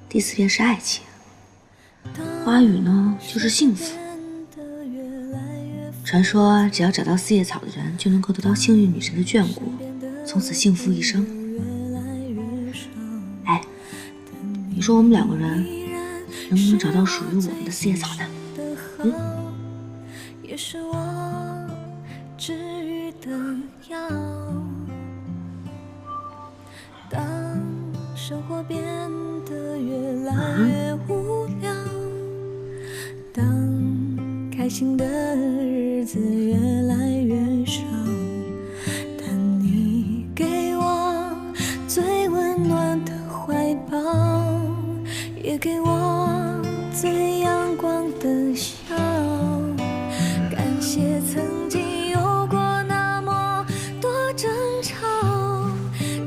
第4遍是爱情，花语呢就是幸福。传说只要找到4叶草的人，就能够得到幸运女神的眷顾，从此幸福一生。哎，你说我们2个人能不能找到属于我们的4叶草呢？也是我治愈的药。当生活变得越来越无聊，当开心的日子越来越少，但你给我最温暖的怀抱，也给我最阳光的笑。感谢曾经有过那么多争吵，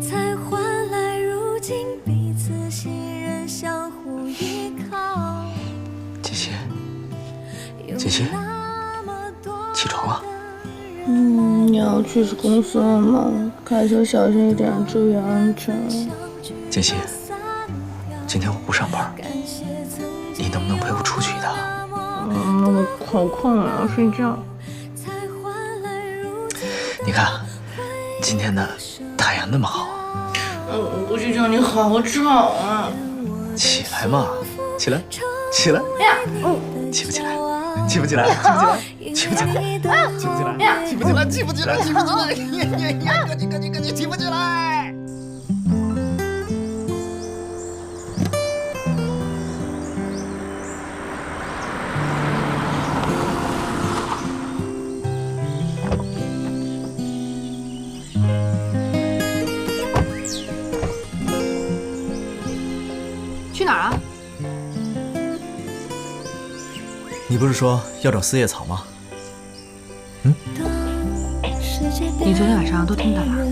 才换来如今彼此信任，相互依靠。姐姐，姐姐，起床了。你要去公司了吗？开车小心一点，注意安全。姐姐，今天我不上班，你能不能陪我出去一趟？我好困了，要睡觉。你看，今天的太阳那么好。我不去叫你好吵啊！起来嘛，起来，起来。起不起来？起不起来？起不起来？起不起来？起不起来？起不起来？起不起来？起不起来？赶紧，起不起来！去哪儿啊？你不是说要找4叶草吗？你昨天晚上都听到了？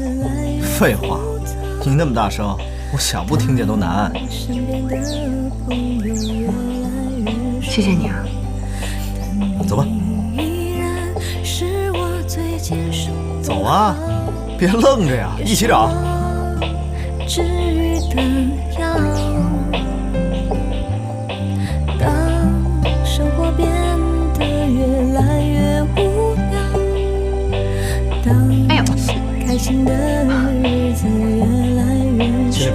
废话，你那么大声，我想不听见都难。谢谢你啊。走吧。走啊，别愣着呀，一起找。治愈的药。当生活变得越来越无聊，当开心的日子越来越少，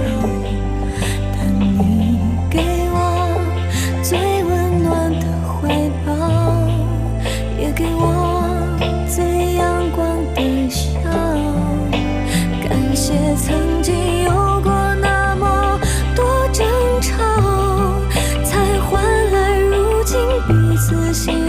但你给我最温暖的怀抱，也给我最阳光的笑。感谢曾经有过那么多争吵，才换来如今彼此心